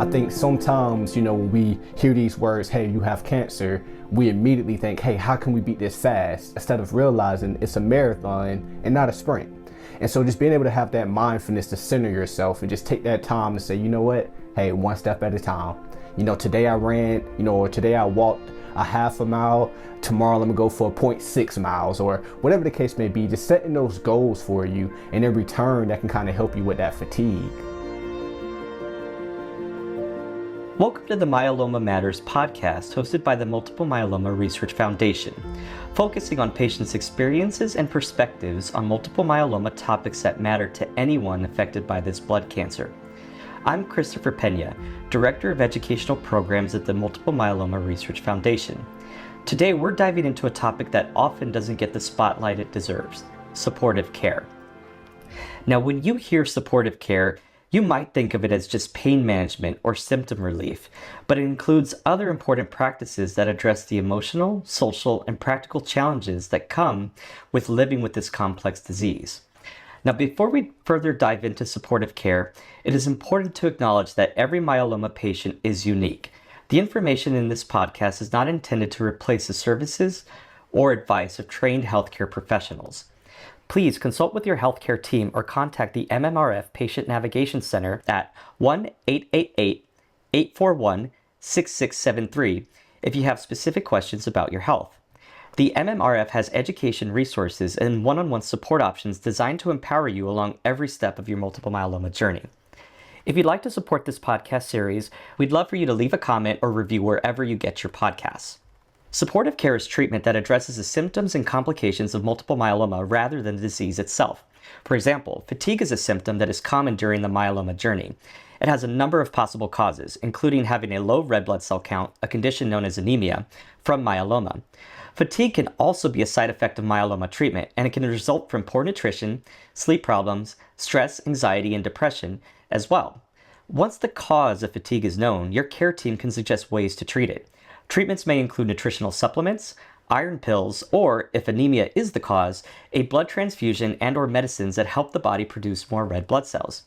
I think sometimes, when we hear these words, hey, you have cancer, we immediately think, hey, how can we beat this fast? Instead of realizing it's a marathon and not a sprint. And so just being able to have that mindfulness to center yourself and just take that time and say, you know what, hey, one step at a time. Today I ran, or today I walked a half a mile. Tomorrow I'm gonna go for 0.6 miles, or whatever the case may be. Just setting those goals for you, and in return, that can kind of help you with that fatigue. Welcome to the Myeloma Matters podcast, hosted by the Multiple Myeloma Research Foundation, focusing on patients' experiences and perspectives on multiple myeloma topics that matter to anyone affected by this blood cancer. I'm Christopher Pena, Director of Educational Programs at the Multiple Myeloma Research Foundation. Today, we're diving into a topic that often doesn't get the spotlight it deserves: supportive care. Now, when you hear supportive care, you might think of it as just pain management or symptom relief, but it includes other important practices that address the emotional, social, and practical challenges that come with living with this complex disease. Now, before we further dive into supportive care, it is important to acknowledge that every myeloma patient is unique. The information in this podcast is not intended to replace the services or advice of trained healthcare professionals. Please consult with your healthcare team or contact the MMRF Patient Navigation Center at 1-888-841-6673 if you have specific questions about your health. The MMRF has education resources and one-on-one support options designed to empower you along every step of your multiple myeloma journey. If you'd like to support this podcast series, we'd love for you to leave a comment or review wherever you get your podcasts. Supportive care is treatment that addresses the symptoms and complications of multiple myeloma rather than the disease itself. For example, fatigue is a symptom that is common during the myeloma journey. It has a number of possible causes, including having a low red blood cell count, a condition known as anemia, from myeloma. Fatigue can also be a side effect of myeloma treatment, and it can result from poor nutrition, sleep problems, stress, anxiety, and depression as well. Once the cause of fatigue is known, your care team can suggest ways to treat it. Treatments may include nutritional supplements, iron pills, or, if anemia is the cause, a blood transfusion and/or medicines that help the body produce more red blood cells.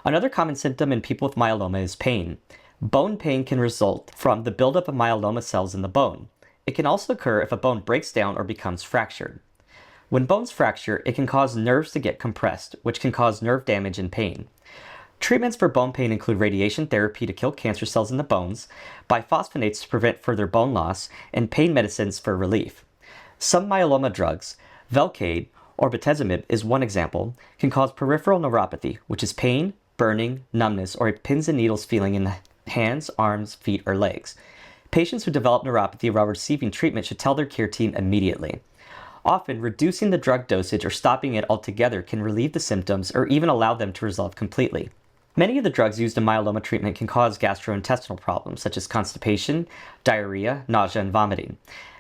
Another common symptom in people with myeloma is pain. Bone pain can result from the buildup of myeloma cells in the bone. It can also occur if a bone breaks down or becomes fractured. When bones fracture, it can cause nerves to get compressed, which can cause nerve damage and pain. Treatments for bone pain include radiation therapy to kill cancer cells in the bones, biphosphonates to prevent further bone loss, and pain medicines for relief. Some myeloma drugs, Velcade or bortezomib is one example, can cause peripheral neuropathy, which is pain, burning, numbness, or a pins and needles feeling in the hands, arms, feet, or legs. Patients who develop neuropathy while receiving treatment should tell their care team immediately. Often, reducing the drug dosage or stopping it altogether can relieve the symptoms or even allow them to resolve completely. Many of the drugs used in myeloma treatment can cause gastrointestinal problems such as constipation, diarrhea, nausea, and vomiting.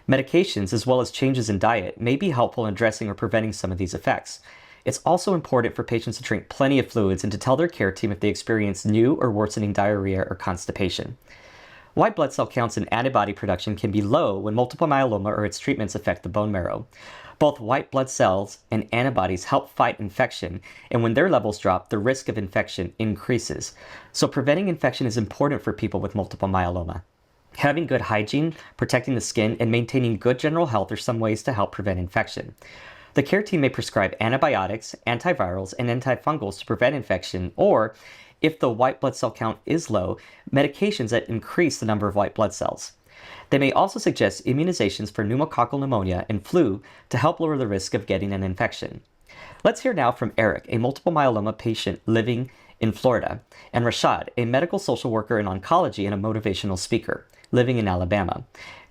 Medications, as well as changes in diet, may be helpful in addressing or preventing some of these effects. It's also important for patients to drink plenty of fluids and to tell their care team if they experience new or worsening diarrhea or constipation. White blood cell counts and antibody production can be low when multiple myeloma or its treatments affect the bone marrow. Both white blood cells and antibodies help fight infection, and when their levels drop, the risk of infection increases. So preventing infection is important for people with multiple myeloma. Having good hygiene, protecting the skin, and maintaining good general health are some ways to help prevent infection. The care team may prescribe antibiotics, antivirals, and antifungals to prevent infection, or, if the white blood cell count is low, medications that increase the number of white blood cells. They may also suggest immunizations for pneumococcal pneumonia and flu to help lower the risk of getting an infection. Let's hear now from Eric, a multiple myeloma patient living in Florida, and Rashad, a medical social worker in oncology and a motivational speaker living in Alabama.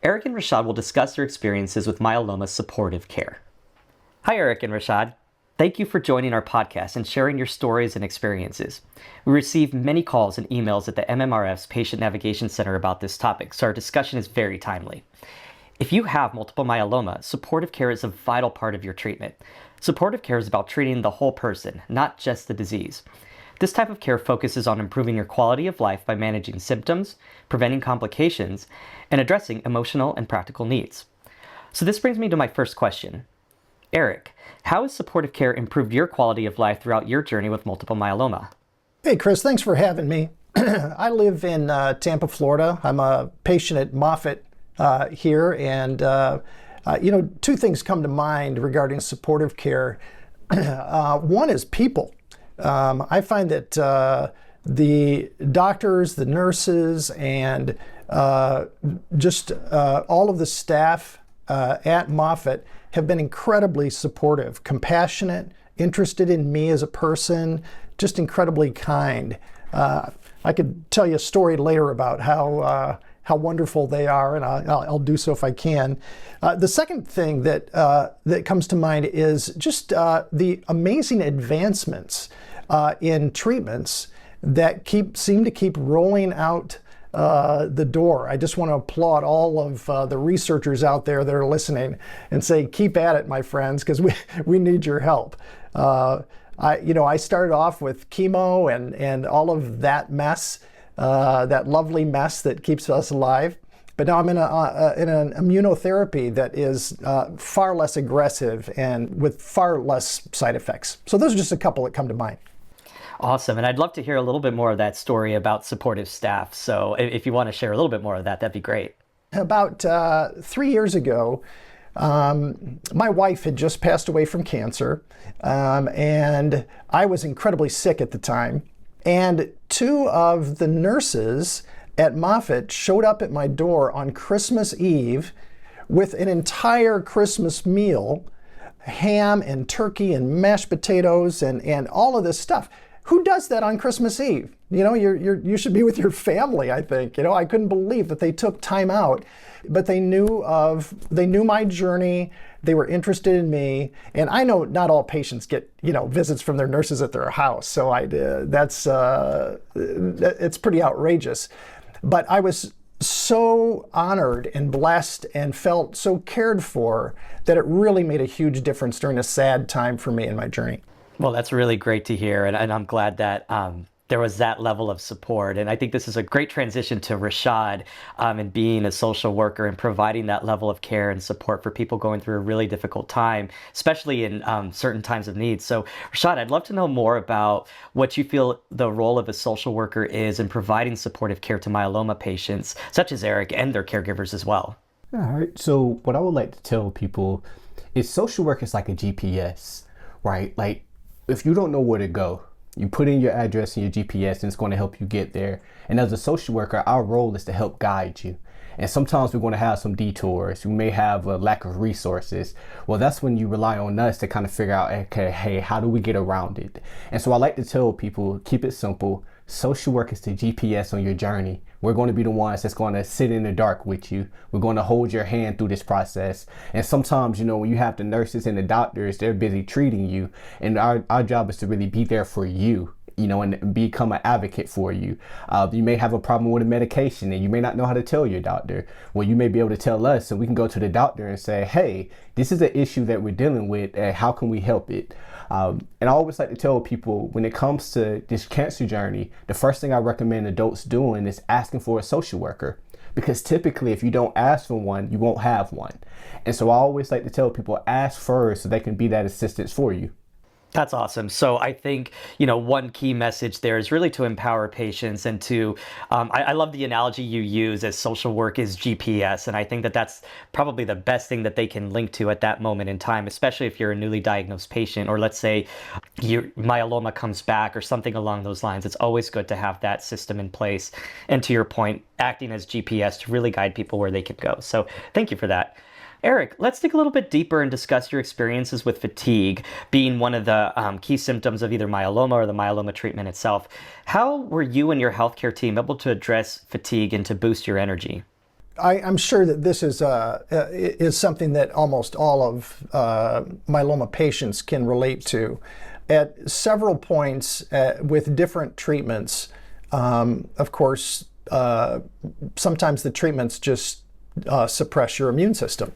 Eric and Rashad will discuss their experiences with myeloma supportive care. Hi, Eric and Rashad. Thank you for joining our podcast and sharing your stories and experiences. We received many calls and emails at the MMRF's Patient Navigation Center about this topic, so our discussion is very timely. If you have multiple myeloma, supportive care is a vital part of your treatment. Supportive care is about treating the whole person, not just the disease. This type of care focuses on improving your quality of life by managing symptoms, preventing complications, and addressing emotional and practical needs. So this brings me to my first question. Eric, how has supportive care improved your quality of life throughout your journey with multiple myeloma? Hey, Chris, thanks for having me. I live in Tampa, Florida. I'm a patient at Moffitt here, and two things come to mind regarding supportive care. One is people. I find that the doctors, the nurses, and just all of the staff at Moffitt have been incredibly supportive, compassionate, interested in me as a person, just incredibly kind. I could tell you a story later about how wonderful they are, and I'll do so if I can. The second thing that comes to mind is just the amazing advancements in treatments that seem to keep rolling out the door. I just want to applaud all of the researchers out there that are listening and say, keep at it, my friends, because we need your help. I started off with chemo and all of that mess, that lovely mess that keeps us alive. But now I'm in an immunotherapy that is far less aggressive and with far less side effects. So those are just a couple that come to mind. Awesome. And I'd love to hear a little bit more of that story about supportive staff. So if you want to share a little bit more of that, that'd be great. About 3 years ago, my wife had just passed away from cancer, and I was incredibly sick at the time. And two of the nurses at Moffitt showed up at my door on Christmas Eve with an entire Christmas meal, ham and turkey and mashed potatoes and all of this stuff. Who does that on Christmas Eve? You should be with your family, I think. I couldn't believe that they took time out, but they knew my journey. They were interested in me, and I know not all patients get visits from their nurses at their house, so it's pretty outrageous. But I was so honored and blessed and felt so cared for that it really made a huge difference during a sad time for me in my journey. Well, that's really great to hear, and I'm glad that there was that level of support. And I think this is a great transition to Rashad and being a social worker and providing that level of care and support for people going through a really difficult time, especially in certain times of need. So Rashad, I'd love to know more about what you feel the role of a social worker is in providing supportive care to myeloma patients, such as Eric, and their caregivers as well. All right. So what I would like to tell people is social work is like a GPS, right? Like if you don't know where to go, you put in your address in your GPS and it's going to help you get there. And as a social worker, our role is to help guide you. And sometimes we're going to have some detours. We may have a lack of resources. Well, that's when you rely on us to kind of figure out, okay, hey, how do we get around it? And so I like to tell people, keep it simple. Social work is the GPS on your journey. We're going to be the ones that's going to sit in the dark with you. We're going to hold your hand through this process. And sometimes, when you have the nurses and the doctors, they're busy treating you. And our job is to really be there for you, and become an advocate for you. You may have a problem with a medication and you may not know how to tell your doctor. Well, you may be able to tell us, so we can go to the doctor and say, hey, this is an issue that we're dealing with, and how can we help it? And I always like to tell people, when it comes to this cancer journey, the first thing I recommend adults doing is asking for a social worker. Because typically, if you don't ask for one, you won't have one. And so I always like to tell people, ask first so they can be that assistance for you. That's awesome. So I think, one key message there is really to empower patients and to, I love the analogy you use as social work is GPS. And I think that that's probably the best thing that they can link to at that moment in time, especially if you're a newly diagnosed patient, or let's say your myeloma comes back or something along those lines. It's always good to have that system in place. And to your point, acting as GPS to really guide people where they can go. So thank you for that. Eric, let's dig a little bit deeper and discuss your experiences with fatigue being one of the key symptoms of either myeloma or the myeloma treatment itself. How were you and your healthcare team able to address fatigue and to boost your energy? I'm sure that this is something that almost all of myeloma patients can relate to. At several points with different treatments, of course, sometimes the treatments just suppress your immune system.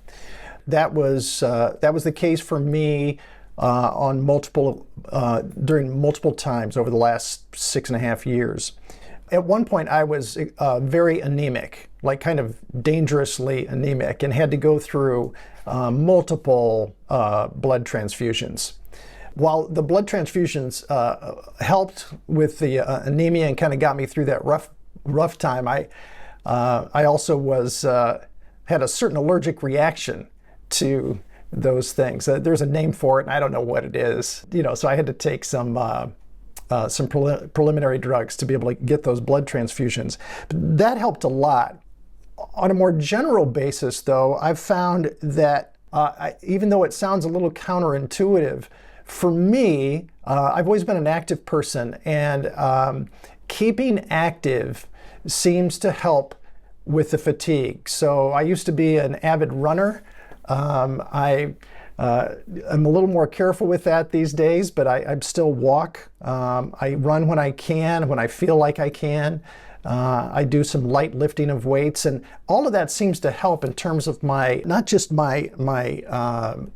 That was the case for me during multiple times over the last 6.5 years. At one point, I was very anemic, like kind of dangerously anemic, and had to go through multiple blood transfusions. While the blood transfusions helped with the anemia and kind of got me through that rough time, I also had a certain allergic reaction to those things. There's a name for it, and I don't know what it is. So I had to take some preliminary drugs to be able to get those blood transfusions. But that helped a lot. On a more general basis, though, I've found that even though it sounds a little counterintuitive, for me, I've always been an active person, and keeping active seems to help with the fatigue. So I used to be an avid runner. I'm a little more careful with that these days, but I still walk. I run when I can, when I feel like I can. I do some light lifting of weights, and all of that seems to help in terms of not just my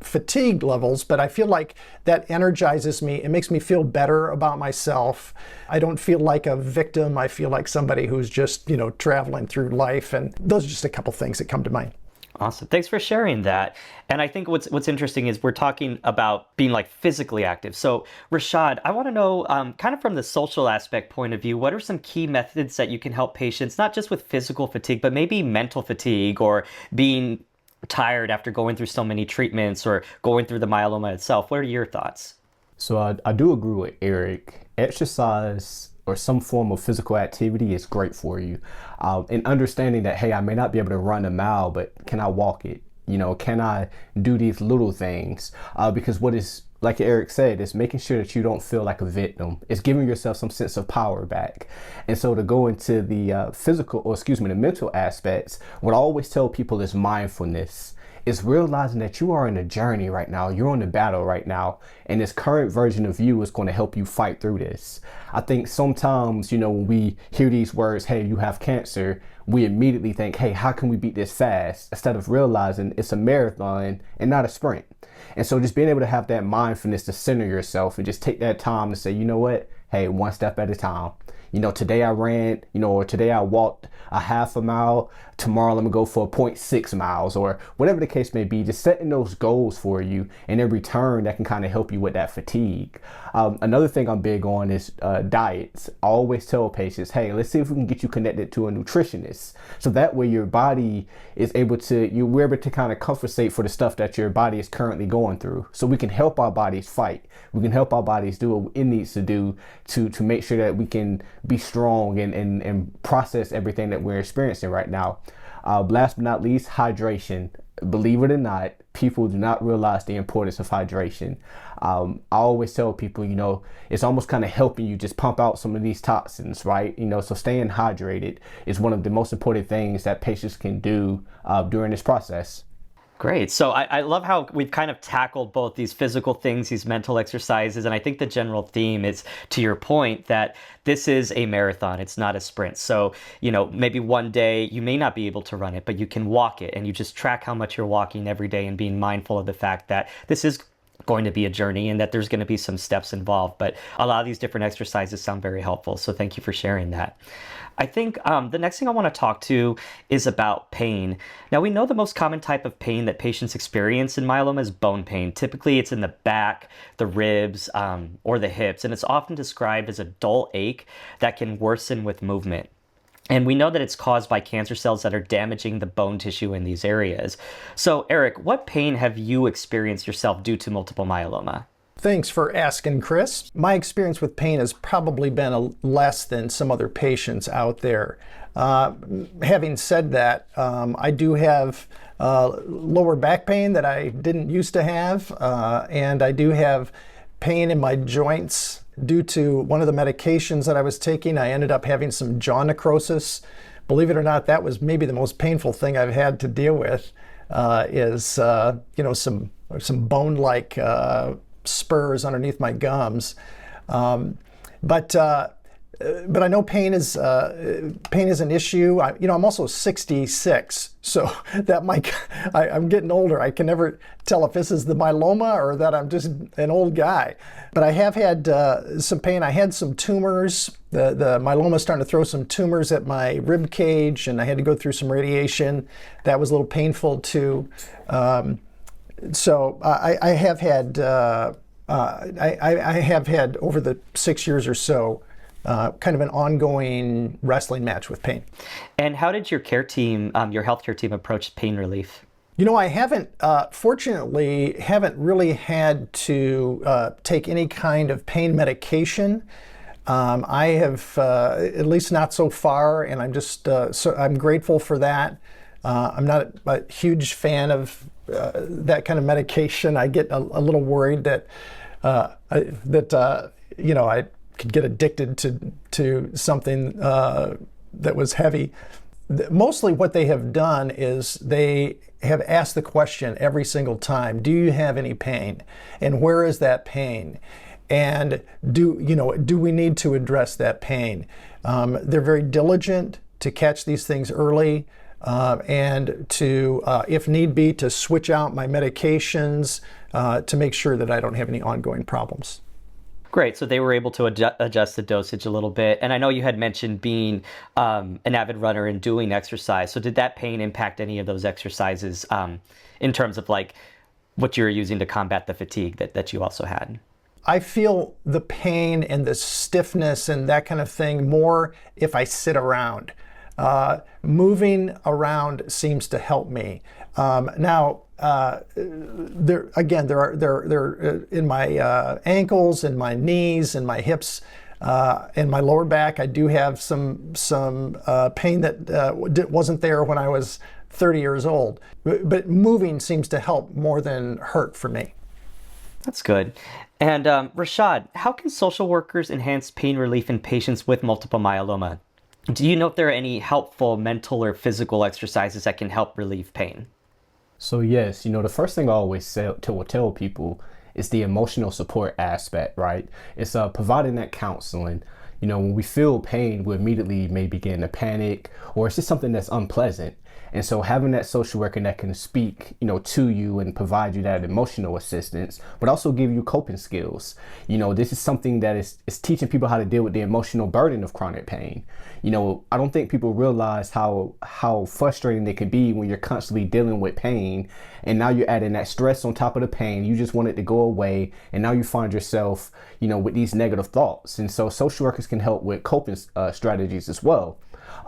fatigue levels, but I feel like that energizes me. It makes me feel better about myself. I don't feel like a victim. I feel like somebody who's just, traveling through life. And those are just a couple things that come to mind. Awesome. Thanks for sharing that. And I think what's interesting is we're talking about being like physically active. So Rashad, I want to know kind of from the social aspect point of view, what are some key methods that you can help patients, not just with physical fatigue, but maybe mental fatigue or being tired after going through so many treatments or going through the myeloma itself? What are your thoughts? So I do agree with Eric. Exercise or some form of physical activity is great for you. And understanding that, hey, I may not be able to run a mile, but can I walk it? Can I do these little things? Because what is, like Eric said, is making sure that you don't feel like a victim. It's giving yourself some sense of power back. And so to go into the the mental aspects, what I always tell people is mindfulness. Is realizing that you are in a journey right now, you're on the battle right now, and this current version of you is going to help you fight through this. I think sometimes, when we hear these words, hey, you have cancer, we immediately think, hey, how can we beat this fast? Instead of realizing it's a marathon and not a sprint. And so just being able to have that mindfulness to center yourself and just take that time to say, you know what, hey, one step at a time. Today I ran, or today I walked a half a mile. Tomorrow I'm gonna go for 0.6 miles or whatever the case may be. Just setting those goals for you, and in return that can kind of help you with that fatigue. Another thing I'm big on is diets. I always tell patients, hey, let's see if we can get you connected to a nutritionist. So that way your body is we're able to kind of compensate for the stuff that your body is currently going through. So we can help our bodies fight. We can help our bodies do what it needs to do to make sure that we can be strong and process everything that we're experiencing right now. Last but not least, hydration. Believe it or not, people do not realize the importance of hydration. I always tell people, it's almost kind of helping you just pump out some of these toxins, right? So staying hydrated is one of the most important things that patients can do during this process. Great. So I love how we've kind of tackled both these physical things, these mental exercises, and I think the general theme is, to your point, that this is a marathon. It's not a sprint. So, maybe one day you may not be able to run it, but you can walk it, and you just track how much you're walking every day and being mindful of the fact that this is going to be a journey and that there's going to be some steps involved. But a lot of these different exercises sound very helpful. So thank you for sharing that. I think the next thing I want to talk to is about pain. Now, we know the most common type of pain that patients experience in myeloma is bone pain. Typically, it's in the back, the ribs, or the hips, and it's often described as a dull ache that can worsen with movement. And we know that it's caused by cancer cells that are damaging the bone tissue in these areas. So, Eric, what pain have you experienced yourself due to multiple myeloma? Thanks for asking, Chris. My experience with pain has probably been less than some other patients out there. Having said that, I do have lower back pain that I didn't used to have, and I do have pain in my joints due to one of the medications that I was taking. I ended up having some jaw necrosis. Believe it or not, that was maybe the most painful thing I've had to deal with, is some bone-like spurs underneath my gums. But I know pain is an issue. I'm also 66, so that I'm getting older. I can never tell if this is the myeloma or that I'm just an old guy. But I have had some pain. I had some tumors. The myeloma is starting to throw some tumors at my rib cage, and I had to go through some radiation. That was a little painful too. So I have had I have had over the 6 years or so kind of an ongoing wrestling match with pain. And how did your care team, your healthcare team, approach pain relief? I haven't, fortunately, haven't really had to take any kind of pain medication. I have, at least not so far, and I'm just, I'm grateful for that. I'm not a huge fan of that kind of medication. I get a little worried that I could get addicted to something that was heavy. Mostly what they have done is they have asked the question every single time, do you have any pain? And where is that pain? And do we need to address that pain? They're very diligent to catch these things early and to, if need be, to switch out my medications to make sure that I don't have any ongoing problems. Great. So they were able to adjust the dosage a little bit. And I know you had mentioned being an avid runner and doing exercise. So did that pain impact any of those exercises in terms of like what you were using to combat the fatigue that you also had? I feel the pain and the stiffness and that kind of thing more if I sit around. Moving around seems to help me. Now, there are in my ankles and my knees and my hips and my lower back. I do have some pain that wasn't there when I was 30 years old. But moving seems to help more than hurt for me. That's good. And Rashad, how can social workers enhance pain relief in patients with multiple myeloma? Do you know if there are any helpful mental or physical exercises that can help relieve pain? So yes, the first thing I always tell people is the emotional support aspect, right? It's providing that counseling. When we feel pain, we immediately may begin to panic, or it's just something that's unpleasant. And so having that social worker that can speak, to you and provide you that emotional assistance, but also give you coping skills. This is something that is teaching people how to deal with the emotional burden of chronic pain. I don't think people realize how frustrating it can be when you're constantly dealing with pain, and now you're adding that stress on top of the pain. You just want it to go away, and now you find yourself, with these negative thoughts. And so social workers can help with coping strategies as well.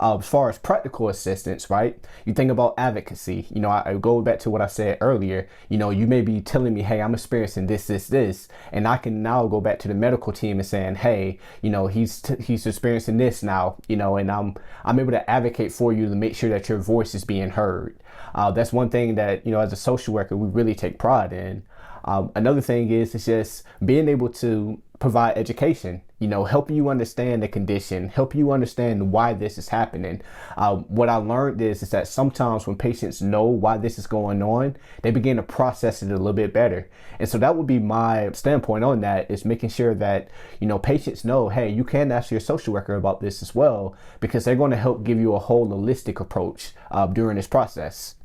As far as practical assistance, right? You think about advocacy. I go back to what I said earlier. You may be telling me, hey, I'm experiencing this, and I can now go back to the medical team and saying, hey, he's experiencing this now, and I'm able to advocate for you to make sure that your voice is being heard. That's one thing that, as a social worker, we really take pride in. Another thing is it's just being able to provide education, helping you understand the condition, helping you understand why this is happening. What I learned is that sometimes when patients know why this is going on, they begin to process it a little bit better. And so that would be my standpoint on that, is making sure that, patients know, hey, you can ask your social worker about this as well, because they're going to help give you a whole holistic approach during this process.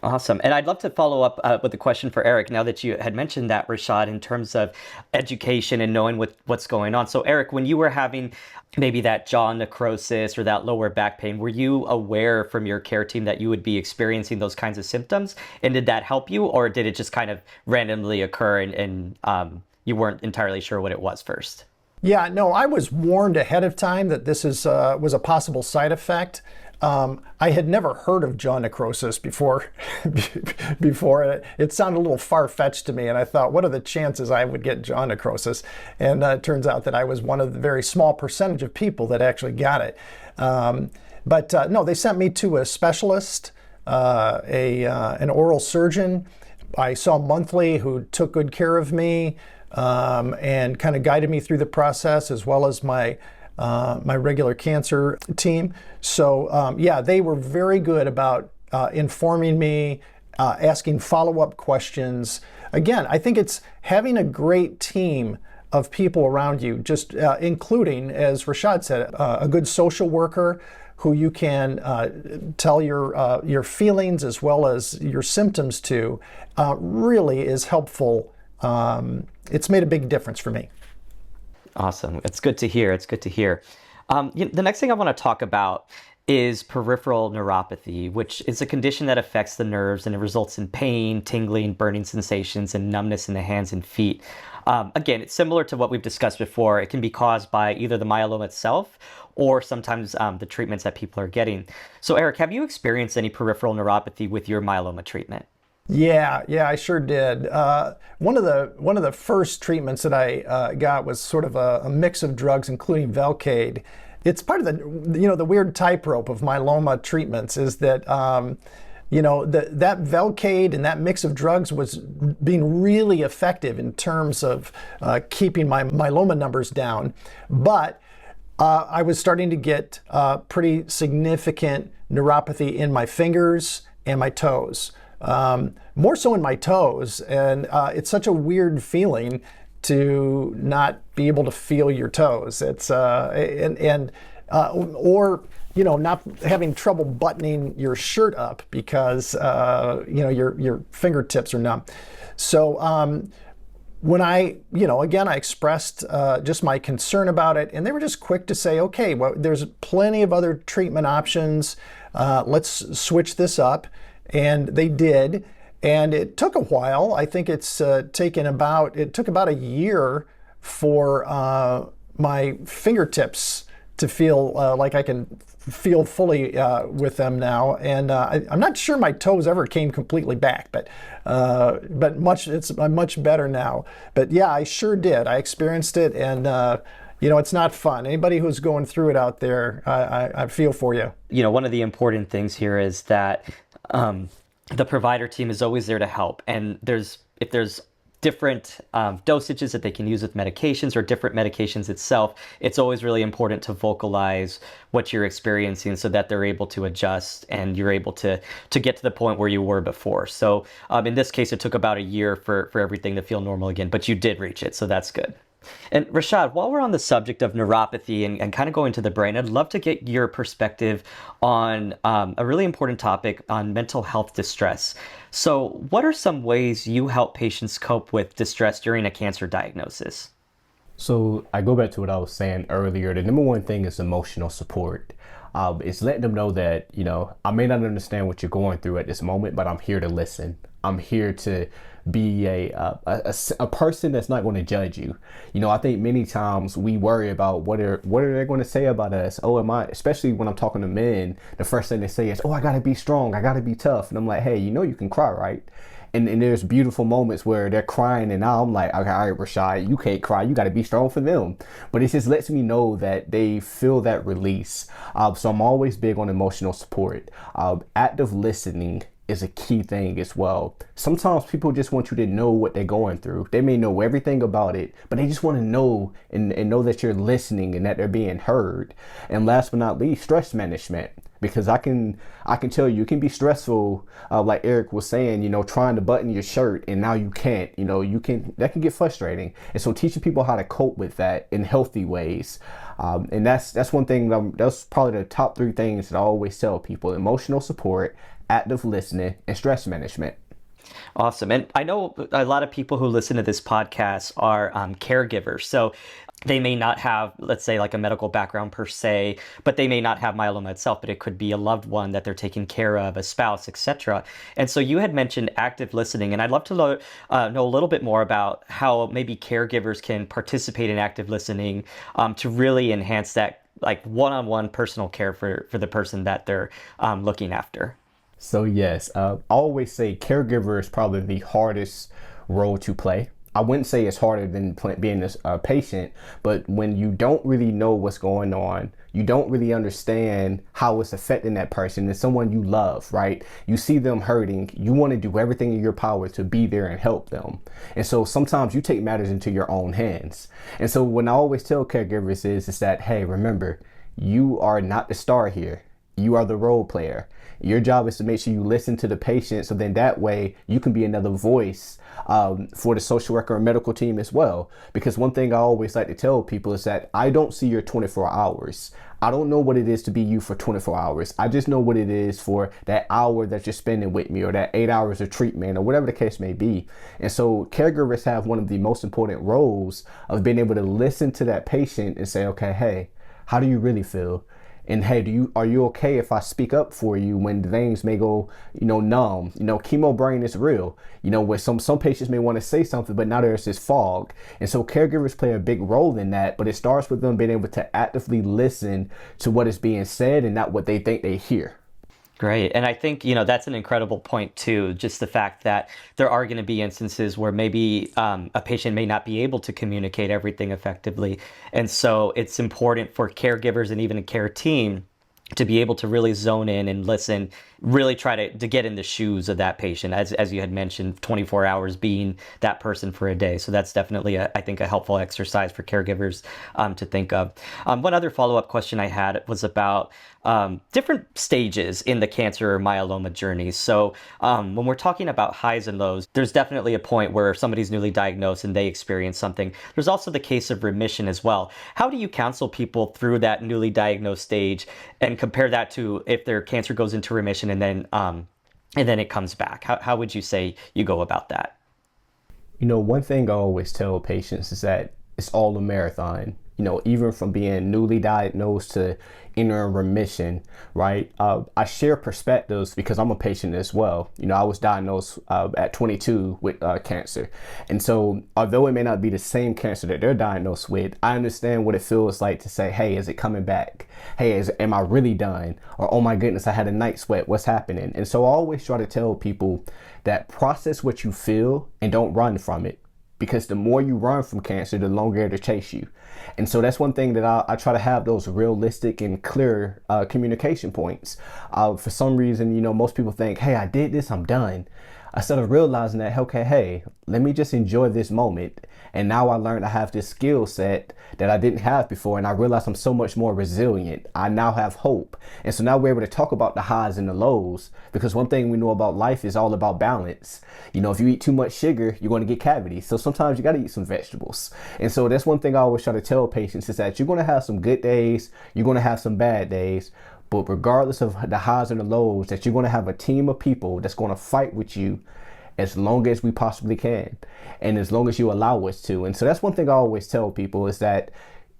Awesome. And I'd love to follow up with a question for Eric, now that you had mentioned that, Rashad, in terms of education and knowing what's going on. So Eric, when you were having maybe that jaw necrosis or that lower back pain, were you aware from your care team that you would be experiencing those kinds of symptoms? And did that help you, or did it just kind of randomly occur and you weren't entirely sure what it was first? Yeah, no, I was warned ahead of time that this was a possible side effect. I had never heard of jaw necrosis before. It sounded a little far-fetched to me, and I thought, what are the chances I would get jaw necrosis? And it turns out that I was one of the very small percentage of people that actually got it. But no, they sent me to a specialist, an oral surgeon I saw monthly, who took good care of me and kind of guided me through the process, as well as my regular cancer team. So yeah, they were very good about informing me, asking follow-up questions. Again, I think it's having a great team of people around you, just including, as Rashad said, a good social worker who you can tell your feelings as well as your symptoms to, really is helpful. It's made a big difference for me. Awesome. It's good to hear. The next thing I want to talk about is peripheral neuropathy, which is a condition that affects the nerves and it results in pain, tingling, burning sensations, and numbness in the hands and feet. Again, it's similar to what we've discussed before. It can be caused by either the myeloma itself or sometimes the treatments that people are getting. So Eric, have you experienced any peripheral neuropathy with your myeloma treatment? Yeah, I sure did. One of the first treatments that I got was sort of a mix of drugs, including Velcade. It's part of the weird tightrope of myeloma treatments is that that Velcade and that mix of drugs was being really effective in terms of keeping my myeloma numbers down, but I was starting to get pretty significant neuropathy in my fingers and my toes. More so in my toes, and it's such a weird feeling to not be able to feel your toes. It's or not having trouble buttoning your shirt up because your fingertips are numb. So when I expressed just my concern about it, and they were just quick to say, okay, well, there's plenty of other treatment options. Let's switch this up. And they did, and it took a while. I think it took about a year for my fingertips to feel like I can feel fully with them now. And I'm not sure my toes ever came completely back, but I'm much better now. But yeah, I sure did. I experienced it, and it's not fun. Anybody who's going through it out there, I feel for you. One of the important things here is that the provider team is always there to help. And if there's different dosages that they can use with medications or different medications itself, it's always really important to vocalize what you're experiencing so that they're able to adjust and you're able to get to the point where you were before. So in this case, it took about a year for everything to feel normal again, but you did reach it, so that's good. And Rashad, while we're on the subject of neuropathy and kind of going to the brain, I'd love to get your perspective on a really important topic on mental health distress. So what are some ways you help patients cope with distress during a cancer diagnosis? So I go back to what I was saying earlier. The number one thing is emotional support. It's letting them know that, I may not understand what you're going through at this moment, but I'm here to listen. I'm here to be a person that's not going to judge you. I think many times we worry about what are they going to say about us? Especially when I'm talking to men, the first thing they say is, I got to be strong. I got to be tough. And I'm like, hey, you can cry, right? And there's beautiful moments where they're crying and now I'm like, okay, all right, Rashad, you can't cry. You got to be strong for them. But it just lets me know that they feel that release. So I'm always big on emotional support. Active listening is a key thing as well. Sometimes people just want you to know what they're going through. They may know everything about it, but they just want to know and know that you're listening and that they're being heard. And last but not least, stress management. Because I can tell you, it can be stressful, like Eric was saying, trying to button your shirt and now you can't, that can get frustrating. And so teaching people how to cope with that in healthy ways. And that's one thing, that's probably the top 3 things that I always tell people: emotional support, active listening, and stress management. Awesome. And I know a lot of people who listen to this podcast are caregivers. So they may not have, let's say, like a medical background per se, but they may not have myeloma itself, but it could be a loved one that they're taking care of, a spouse, etc. And so you had mentioned active listening, and I'd love to know a little bit more about how maybe caregivers can participate in active listening to really enhance that like one-on-one personal care for the person that they're looking after. So yes, I always say caregiver is probably the hardest role to play. I wouldn't say it's harder than being a patient, but when you don't really know what's going on, you don't really understand how it's affecting that person and someone you love, right? You see them hurting, you want to do everything in your power to be there and help them. And so sometimes you take matters into your own hands. And so what I always tell caregivers is that, hey, remember, you are not the star here. You are the role player. Your job is to make sure you listen to the patient, so then that way you can be another voice for the social worker and medical team as well. Because one thing I always like to tell people is that I don't see your 24 hours. I don't know what it is to be you for 24 hours. I just know what it is for that hour that you're spending with me, or that 8 hours of treatment, or whatever the case may be. And so caregivers have one of the most important roles of being able to listen to that patient and say, okay, hey, how do you really feel? And hey, are you okay if I speak up for you when things may go, numb? Chemo brain is real. Where some patients may want to say something, but now there's this fog. And so caregivers play a big role in that, but it starts with them being able to actively listen to what is being said and not what they think they hear. Great. And I think, that's an incredible point too, just the fact that there are going to be instances where maybe a patient may not be able to communicate everything effectively. And so it's important for caregivers and even a care team to be able to really zone in and listen, really try to get in the shoes of that patient, as you had mentioned, 24 hours being that person for a day. So that's definitely, I think, a helpful exercise for caregivers to think of. One other follow-up question I had was about different stages in the cancer or myeloma journey. So when we're talking about highs and lows, there's definitely a point where somebody's newly diagnosed and they experience something. There's also the case of remission as well. How do you counsel people through that newly diagnosed stage and compare that to if their cancer goes into remission and then it comes back? How would you say you go about that? One thing I always tell patients is that it's all a marathon. Even from being newly diagnosed to entering remission, right? I share perspectives because I'm a patient as well. I was diagnosed at 22 with cancer. And so although it may not be the same cancer that they're diagnosed with, I understand what it feels like to say, hey, is it coming back? Hey, am I really done? Or, oh my goodness, I had a night sweat. What's happening? And so I always try to tell people that process what you feel and don't run from it. Because the more you run from cancer, the longer it'll chase you. And so that's one thing that I try to have those realistic and clear communication points. For some reason, most people think, hey, I did this, I'm done. Instead of realizing that, okay, hey, let me just enjoy this moment. And now I learned I have this skill set that I didn't have before. And I realized I'm so much more resilient. I now have hope. And so now we're able to talk about the highs and the lows, because one thing we know about life is all about balance. If you eat too much sugar, you're going to get cavities. So sometimes you got to eat some vegetables. And so that's one thing I always try to tell patients is that you're going to have some good days. You're going to have some bad days. But regardless of the highs and the lows, that you're going to have a team of people that's going to fight with you as long as we possibly can, and as long as you allow us to. And so that's one thing I always tell people is that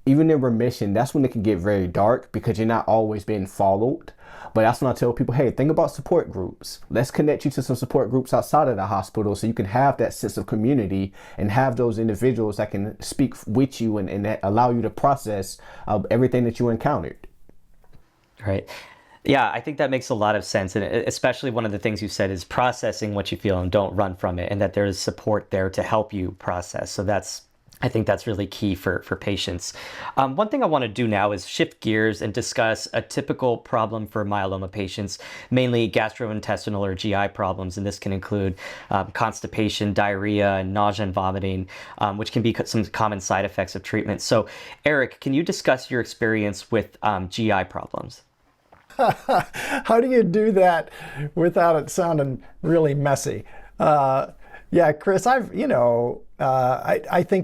even in remission, that's when it can get very dark because you're not always being followed. But that's when I tell people, hey, think about support groups. Let's connect you to some support groups outside of the hospital so you can have that sense of community and have those individuals that can speak with you and that allow you to process everything that you encountered. Right. Yeah, I think that makes a lot of sense. And especially one of the things you said is processing what you feel and don't run from it, and that there's support there to help you process. So I think that's really key for patients. One thing I want to do now is shift gears and discuss a typical problem for myeloma patients, mainly gastrointestinal or GI problems. And this can include constipation, diarrhea, and nausea and vomiting, which can be some common side effects of treatment. So Eric, can you discuss your experience with GI problems? How do you do that without it sounding really messy? Yeah, Chris, I think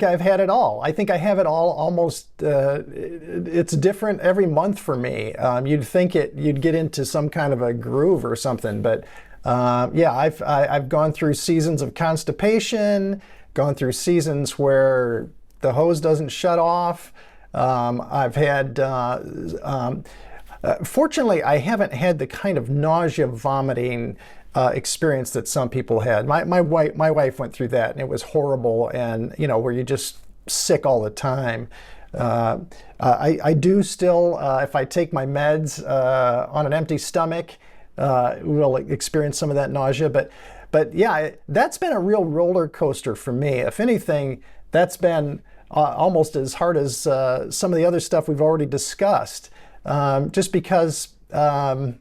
I've had it all. I think I have it all almost, it's different every month for me. You'd think you'd get into some kind of a groove or something, but yeah, I've gone through seasons of constipation, gone through seasons where the hose doesn't shut off. I've had, fortunately, I haven't had the kind of nausea, vomiting experience that some people had. My wife went through that, and it was horrible, and where you're just sick all the time. I do still, if I take my meds on an empty stomach, will experience some of that nausea. But yeah, that's been a real roller coaster for me. If anything, that's been almost as hard as some of the other stuff we've already discussed. Just because, I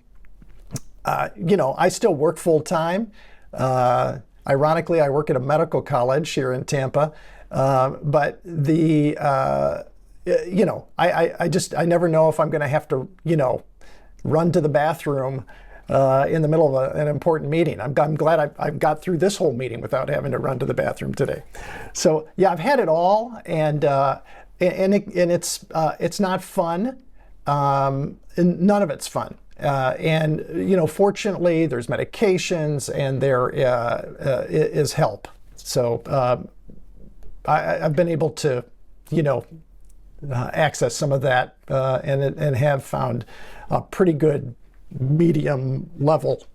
still work full time. Ironically, I work at a medical college here in Tampa. But I never know if I'm going to have to, run to the bathroom in the middle of an important meeting. I'm glad I got through this whole meeting without having to run to the bathroom today. So yeah, I've had it all, and it's not fun. And none of it's fun. Fortunately, there's medications and there is help. So I've been able to, access some of that and have found a pretty good medium level.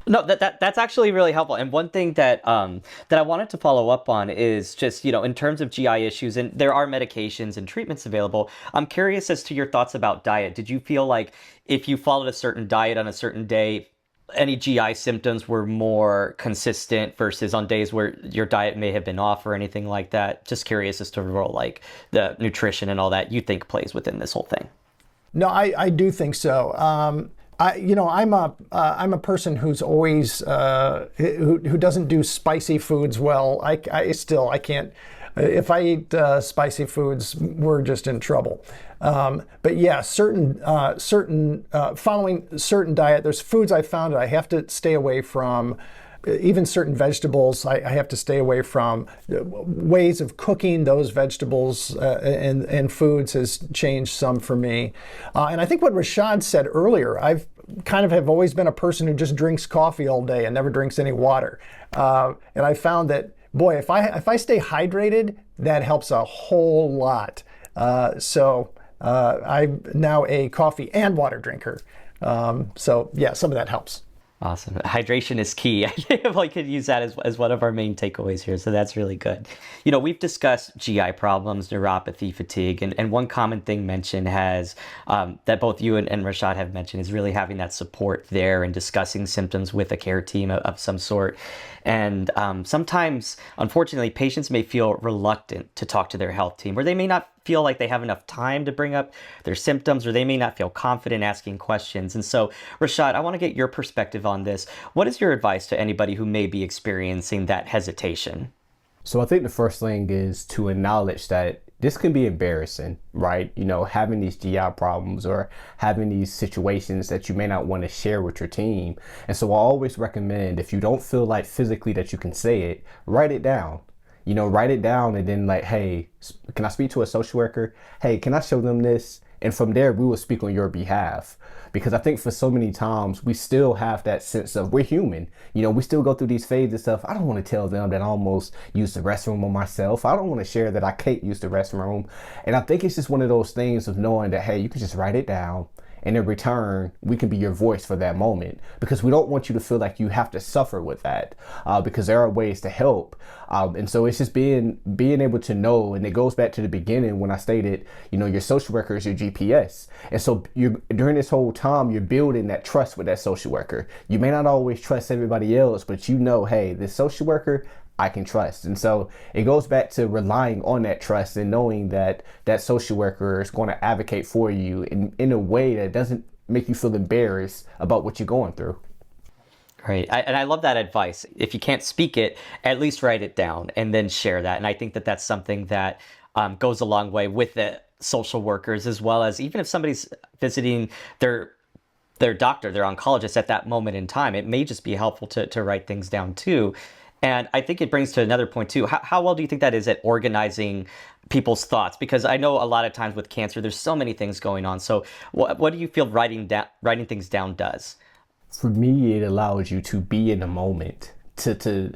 No, that's actually really helpful. And one thing that that I wanted to follow up on is just, in terms of GI issues, and there are medications and treatments available. I'm curious as to your thoughts about diet. Did you feel like if you followed a certain diet on a certain day, any GI symptoms were more consistent versus on days where your diet may have been off or anything like that? Just curious as to role like the nutrition and all that you think plays within this whole thing. No, I do think so. I'm a person who's always who doesn't do spicy foods well. I can't. If I eat spicy foods, we're just in trouble. But yeah, following certain diet, there's foods I found that I have to stay away from. Even certain vegetables, I have to stay away from. Ways of cooking those vegetables and foods has changed some for me. And I think what Rashad said earlier, I've kind of have always been a person who just drinks coffee all day and never drinks any water. And I found that, boy, if I stay hydrated, that helps a whole lot. So I'm now a coffee and water drinker. So yeah, some of that helps. Awesome. Hydration is key. I could use that as one of our main takeaways here. So that's really good. We've discussed GI problems, neuropathy, fatigue, and one common thing mentioned has that both you and Rashad have mentioned is really having that support there and discussing symptoms with a care team of some sort. And sometimes, unfortunately, patients may feel reluctant to talk to their health team, or they may not feel like they have enough time to bring up their symptoms, or they may not feel confident asking questions. And so, Rashad, I want to get your perspective on this. What is your advice to anybody who may be experiencing that hesitation? So I think the first thing is to acknowledge that this can be embarrassing, right? Having these GI problems or having these situations that you may not want to share with your team. And so I always recommend, if you don't feel like physically that you can say it, write it down. Write it down and then hey, can I speak to a social worker? Hey, can I show them this? And from there, we will speak on your behalf. Because I think for so many times, we still have that sense of we're human. We still go through these phases of, I don't want to tell them that I almost used the restroom on myself. I don't want to share that I can't use the restroom. And I think it's just one of those things of knowing that, hey, you can just write it down. And in return, we can be your voice for that moment, because we don't want you to feel like you have to suffer with that, because there are ways to help. And so it's just being able to know, and it goes back to the beginning when I stated, your social worker is your GPS. And so during this whole time, you're building that trust with that social worker. You may not always trust everybody else, but hey, this social worker, I can trust. And so it goes back to relying on that trust and knowing that that social worker is going to advocate for you in a way that doesn't make you feel embarrassed about what you're going through. Great. And I love that advice. If you can't speak it, at least write it down and then share that. And I think that that's something that goes a long way with the social workers, as well as even if somebody's visiting their doctor, their oncologist at that moment in time, it may just be helpful to write things down too. And I think it brings to another point too. How well do you think that is at organizing people's thoughts? Because I know a lot of times with cancer, there's so many things going on. So what do you feel writing things down does? For me, it allows you to be in the moment, to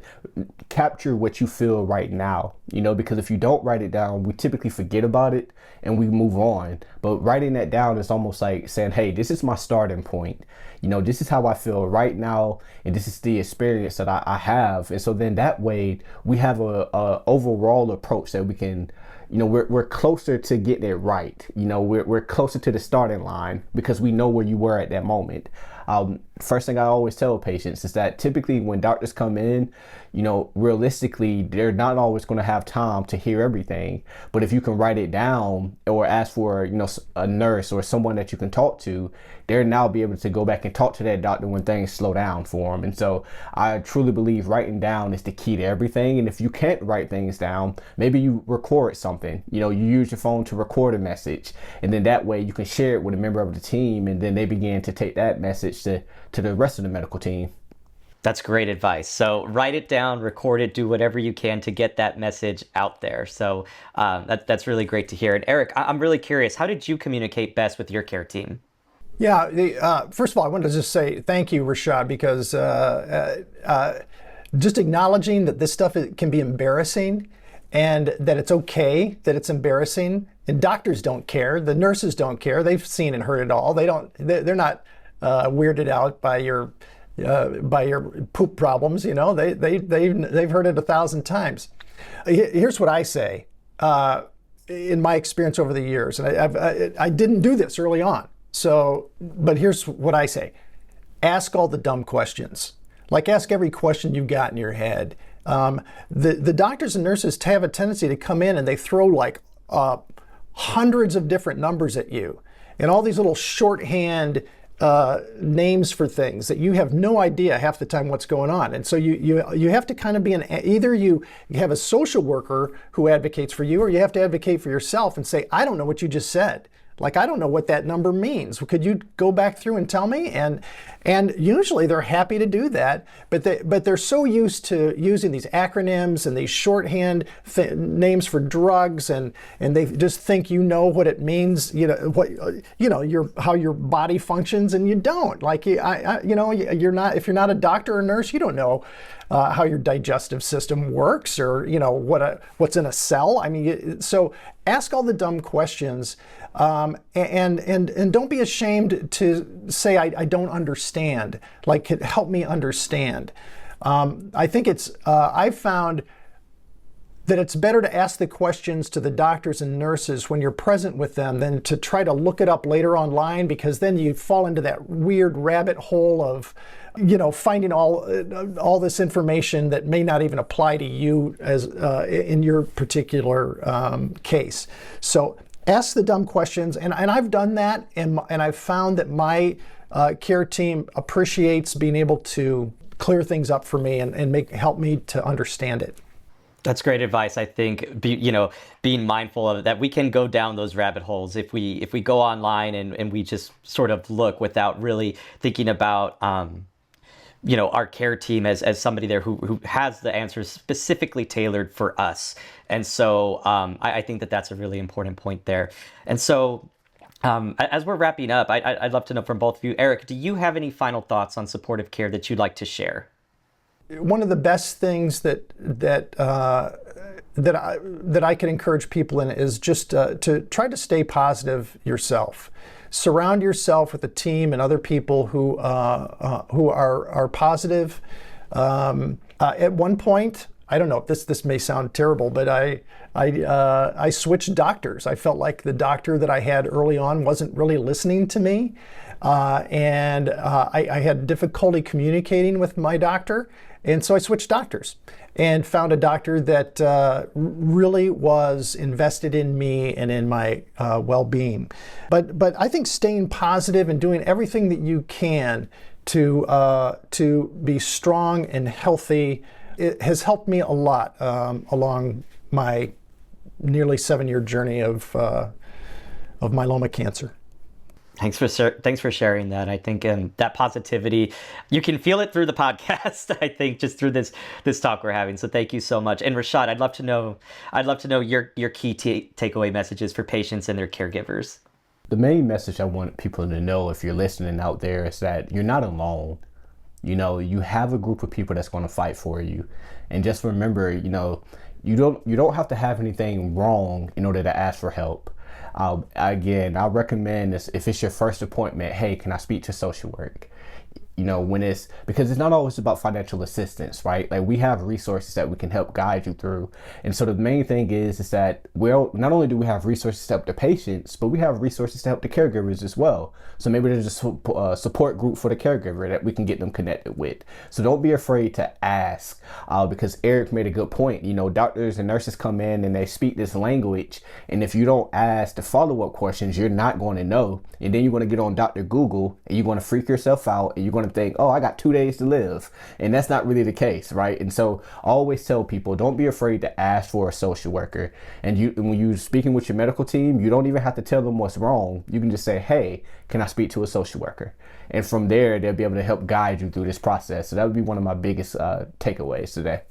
capture what you feel right now, because if you don't write it down, we typically forget about it and we move on. But writing that down is almost like saying, hey, this is my starting point. This is how I feel right now, and this is the experience that I have. And so then that way we have a overall approach that we can, we're closer to getting it right. We're closer to the starting line because we know where you were at that moment. First thing I always tell patients is that typically when doctors come in, realistically, they're not always going to have time to hear everything. But if you can write it down or ask for, a nurse or someone that you can talk to, they'll now be able to go back and talk to that doctor when things slow down for them. And so I truly believe writing down is the key to everything. And if you can't write things down, maybe you record something. You use your phone to record a message, and then that way you can share it with a member of the team, and then they begin to take that message to the rest of the medical team. That's great advice. So write it down, record it, do whatever you can to get that message out there. So that's really great to hear. And Eric, I'm really curious, how did you communicate best with your care team? Yeah, first of all, I wanted to just say thank you, Rashad, because just acknowledging that this stuff can be embarrassing and that it's okay that it's embarrassing And doctors don't care. The nurses don't care. They've seen and heard it all. They're not weirded out by your poop problems. You know, they've heard it 1,000 times. Here's what I say. In my experience over the years, and I didn't do this early on. But here's what I say. Ask all the dumb questions. Like, ask every question you've got in your head. The doctors and nurses have a tendency to come in and they throw like hundreds of different numbers at you and all these little shorthand names for things that you have no idea half the time what's going on. And so you have to kind of be either you have a social worker who advocates for you, or you have to advocate for yourself and say, I don't know what you just said. Like, I don't know what that number means. Could you go back through and tell me? And usually they're happy to do that, but they're so used to using these acronyms and these shorthand names for drugs, and they just think you know what it means. How your body functions, and you don't. Like, you're not. If you're not a doctor or nurse, you don't know how your digestive system works, or what's in a cell. I mean, so ask all the dumb questions. And don't be ashamed to say, I don't understand. Like, help me understand. I think I've found that it's better to ask the questions to the doctors and nurses when you're present with them than to try to look it up later online, because then you fall into that weird rabbit hole of, finding all this information that may not even apply to you as in your particular case. So ask the dumb questions, and I've done that, and I've found that my care team appreciates being able to clear things up for me and help me to understand it. That's great advice. I think being mindful of that, we can go down those rabbit holes if we go online and we just sort of look without really thinking about our care team as somebody there who has the answers specifically tailored for us. And so I think that's a really important point there. And so as we're wrapping up, I'd love to know from both of you. Eric, do you have any final thoughts on supportive care that you'd like to share? One of the best things that I can encourage people in is just to try to stay positive yourself. Surround yourself with a team and other people who are positive. At one point, I don't know if this may sound terrible, but I switched doctors. I felt like the doctor that I had early on wasn't really listening to me, and I had difficulty communicating with my doctor, and so I switched doctors and found a doctor that really was invested in me and in my well-being. But I think staying positive and doing everything that you can to be strong and healthy, it has helped me a lot along my nearly 7-year journey of myeloma cancer. Thanks for sharing that. I think that positivity, you can feel it through the podcast. I think just through this talk we're having. So thank you so much. And Rashad, I'd love to know your key takeaway messages for patients and their caregivers. The main message I want people to know, if you're listening out there, is that you're not alone. You have a group of people that's going to fight for you, and just remember, you don't have to have anything wrong in order to ask for help. Again, I recommend this if it's your first appointment. Hey, can I speak to social work? Because it's not always about financial assistance, right? Like, we have resources that we can help guide you through. And so the main thing is that not only do we have resources to help the patients, but we have resources to help the caregivers as well. So maybe there's a support group for the caregiver that we can get them connected with. So don't be afraid to ask, because Eric made a good point. Doctors and nurses come in and they speak this language, and if you don't ask the follow-up questions, you're not going to know. And then you're going to get on Dr. Google and you're going to freak yourself out, and you're going to think, oh, I got 2 days to live. And that's not really the case, right? And so I always tell people, don't be afraid to ask for a social worker. And when you're speaking with your medical team, you don't even have to tell them what's wrong. You can just say, hey, can I speak to a social worker? And from there, they'll be able to help guide you through this process. So that would be one of my biggest takeaways today.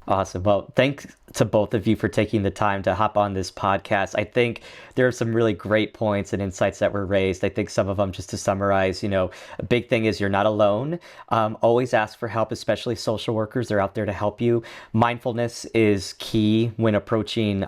Awesome. Well, thanks to both of you for taking the time to hop on this podcast. I think there are some really great points and insights that were raised. I think some of them, just to summarize, a big thing is you're not alone. Always ask for help, especially social workers. They're out there to help you. Mindfulness is key when approaching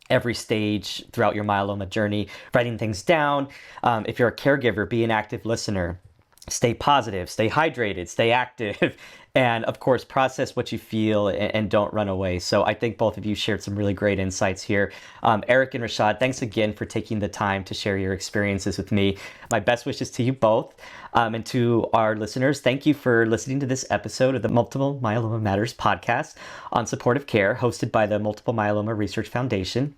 every stage throughout your myeloma journey, writing things down. If you're a caregiver, be an active listener. Stay positive, stay hydrated, stay active, and of course, process what you feel and don't run away. So I think both of you shared some really great insights here. Eric and Rashad, thanks again for taking the time to share your experiences with me. My best wishes to you both. And to our listeners, thank you for listening to this episode of the Multiple Myeloma Matters podcast on supportive care, hosted by the Multiple Myeloma Research Foundation.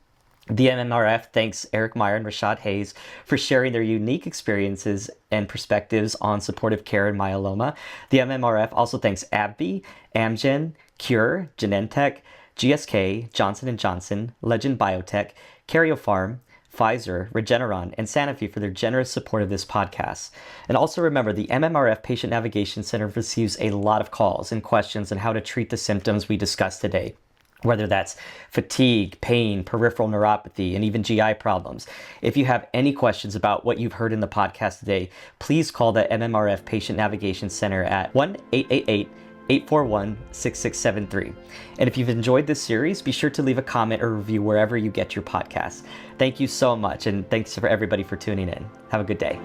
The MMRF thanks Eric Meyer and Rashad Hayes for sharing their unique experiences and perspectives on supportive care in myeloma. The MMRF also thanks AbbVie, Amgen, Cure, Genentech, GSK, Johnson & Johnson, Legend Biotech, Karyopharm, Pfizer, Regeneron, and Sanofi for their generous support of this podcast. And also remember, the MMRF Patient Navigation Center receives a lot of calls and questions on how to treat the symptoms we discussed today, whether that's fatigue, pain, peripheral neuropathy, and even GI problems. If you have any questions about what you've heard in the podcast today, please call the MMRF Patient Navigation Center at 1-888-841-6673. And if you've enjoyed this series, be sure to leave a comment or review wherever you get your podcasts. Thank you so much, and thanks for everybody for tuning in. Have a good day.